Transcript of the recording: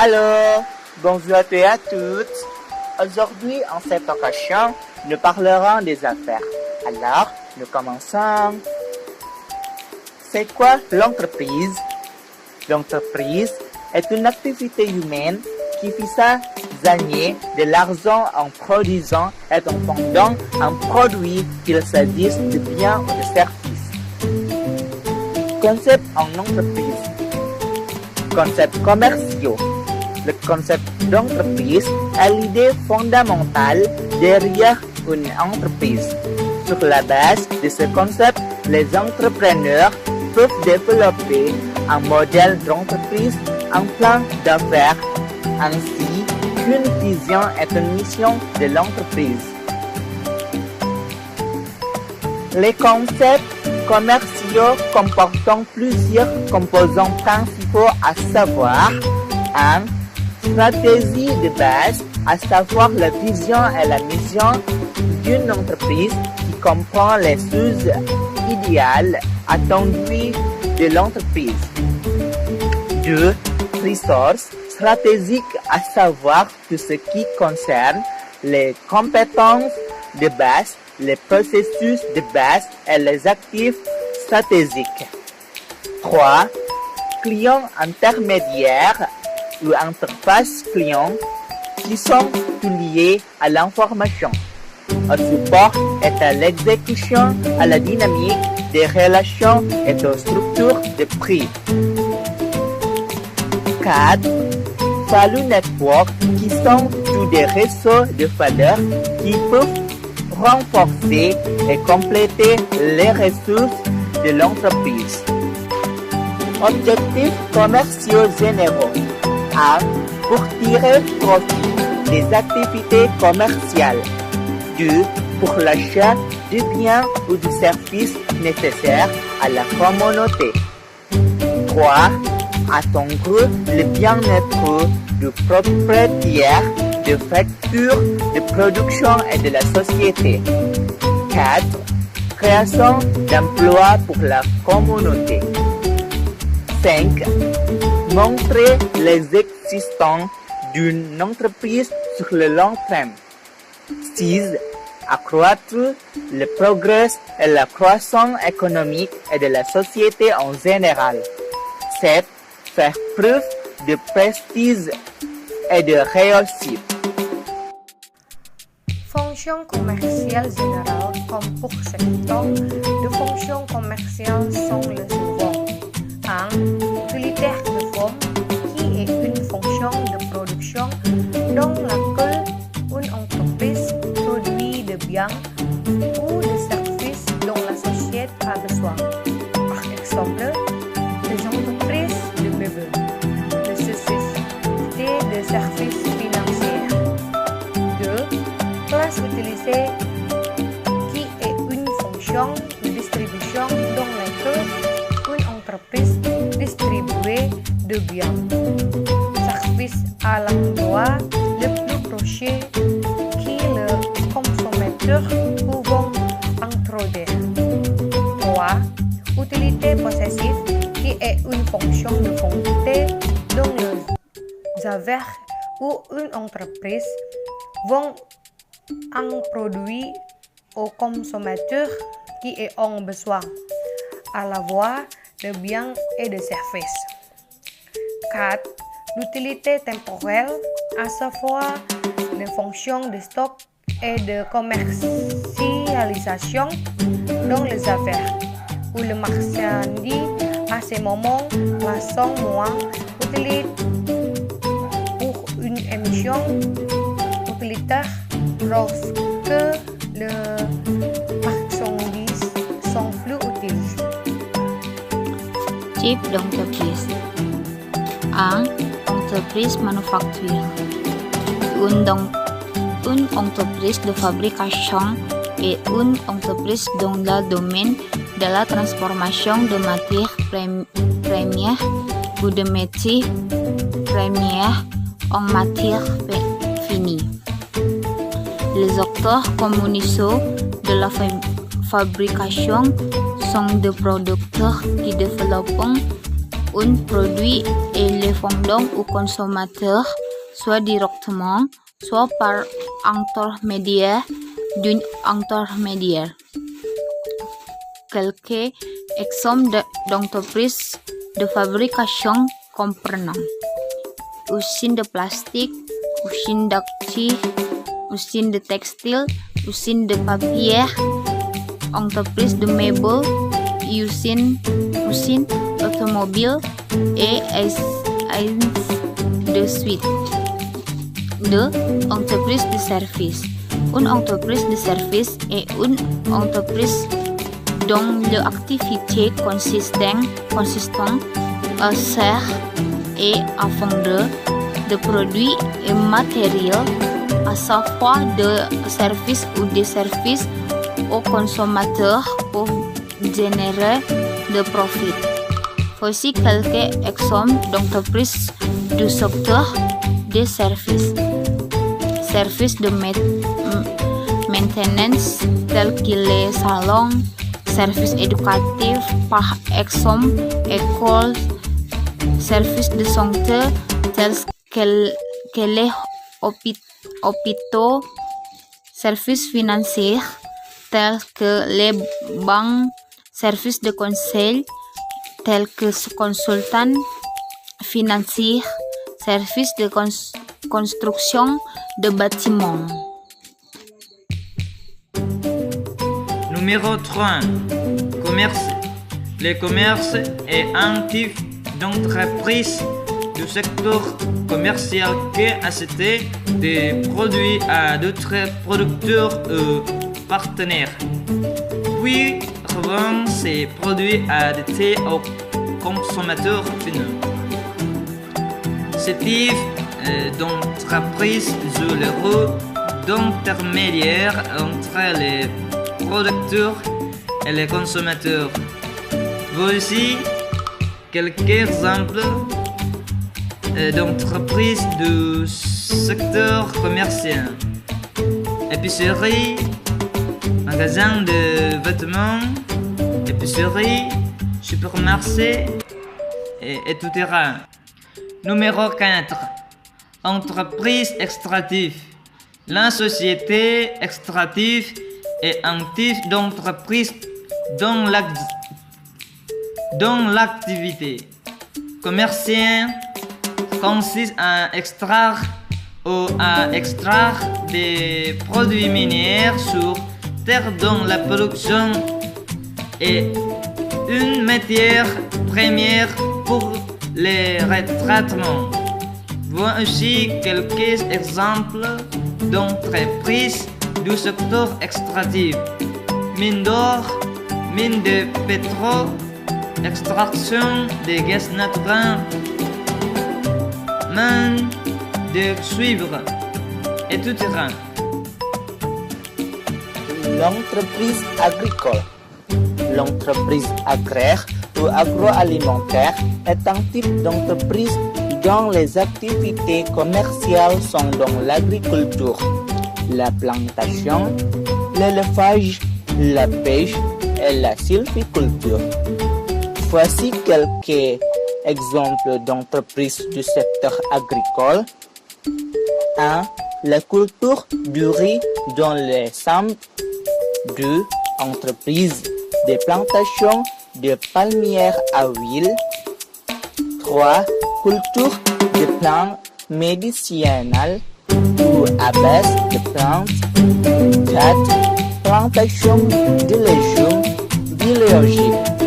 Alors, bonjour à tous et à toutes. Aujourd'hui, en cette occasion, nous parlerons des affaires. Alors, nous commençons. C'est quoi l'entreprise? L'entreprise est une activité humaine qui vise à gagner de l'argent en produisant et en vendant un produit, qu'il s'agisse de biens ou de services. Concept en entreprise. Concepts commerciaux. Le concept d'entreprise est l'idée fondamentale derrière une entreprise. Sur la base de ce concept, les entrepreneurs peuvent développer un modèle d'entreprise, un plan d'affaires, ainsi qu'une vision et une mission de l'entreprise. Les concepts commerciaux comportent plusieurs composants principaux, à savoir 1. Stratégie de base, à savoir la vision et la mission d'une entreprise qui comprend les choses idéales attendues de l'entreprise. 2. Ressources stratégiques, à savoir tout ce qui concerne les compétences de base, les processus de base et les actifs stratégiques. 3. Clients intermédiaires ou interfaces clients qui sont liés à l'information, au support et à l'exécution, à la dynamique des relations et aux structures de prix. 4. Value Network, qui sont tous des réseaux de valeurs qui peuvent renforcer et compléter les ressources de l'entreprise. Objectifs commerciaux généraux. 1. Pour tirer profit des activités commerciales. 2. Pour l'achat de biens ou de services nécessaires à la communauté. 3. Atteindre le bien-être du propriétaire, de factures, de production et de la société. 4. Création d'emplois pour la communauté. 5. Montrer les existences d'une entreprise sur le long terme. 6. Accroître le progrès et la croissance économique et de la société en général. 7. Faire preuve de prestige et de réussite. Fonction commerciale générale, comme pour secteur de fonctions commerciales sont le suivant. 1. Utilitaire de forme, qui est une fonction de production dans laquelle une entreprise produit des biens ou des services dont la société a besoin. Par exemple, les entreprises de meubles, les sociétés de services financiers. 2. Classe utilisée, qui est une fonction de distribution dans laquelle une entreprise distribue des biens, services à l'endroit le plus proche qui le consommateur pouvant introduire. 3. Utilité possessive, qui est une fonction de volonté dont les affaires ou une entreprise vont un produit au consommateur qui en ont besoin, à la voie de biens et de services. 4. L'utilité temporelle, à savoir les fonctions de stock et de commercialisation dans les affaires, où le marchandise à ce moment sont moins utiles pour une émission utilitaire lorsque les marchandises sont plus utiles. Type d'entreprise. 1. Entreprise manufacture. Une entreprise de fabrication est une entreprise dans le domaine de la transformation de matières premières ou de métiers premières en matière finie. Les acteurs commerciaux de la fabrication sont des producteurs qui développent un produit et le vendant au consommateur, soit directement, soit par intermédiaire d'un intermédiaire. Quelques exemples d'entreprises de fabrication comprenant usine de plastique, usine d'actifs, usine de textile, usine de papier, entreprise de meubles, usine automobile et ainsi de suite. 2. Entreprise de service. Une entreprise de service est une entreprise dont l'activité consiste à faire et à vendre des produits et matériels, à savoir des services ou des services aux consommateurs pour générer de profit. Voici quelques exemples d'entreprises du secteur des services. Services de maintenance tels que les salons, services éducatifs par exemple écoles, services de santé tels que les hôpitaux, services financiers tels que les banques, services de conseil tels que consultants financiers, services de construction de bâtiments. Numéro 3. Commerce. Le commerce est un type d'entreprise du secteur commercial qui achète des produits à d'autres producteurs ou partenaires, puis revend ces produits adaptés aux consommateurs finaux. Ce type d'entreprise joue le rôle d'intermédiaire entre les producteurs et les consommateurs. Voici quelques exemples d'entreprises du secteur commercial. Épicerie, magasin de vêtements, épicerie, supermarché, etc. Numéro 4. Entreprise extractive. La société extractive est un type d'entreprise dont l'activité commerciale consiste à extraire ou à extraire des produits miniers sur terre dont la production est une matière première pour les retraitements. Voici quelques exemples d'entreprises du secteur extractif. Mine d'or, mine de pétrole, extraction de gaz naturel, mine de cuivre, etc. L'entreprise agricole. L'entreprise agraire ou agroalimentaire est un type d'entreprise dont les activités commerciales sont dans l'agriculture, la plantation, l'élevage, la pêche et la sylviculture. Voici quelques exemples d'entreprises du secteur agricole. 1. La culture du riz dans les champs. 2. Entreprise de plantations de palmiers à huile. 3. Culture de plantes médicinales ou à base de plantes. 4. Plantation de légumes biologiques.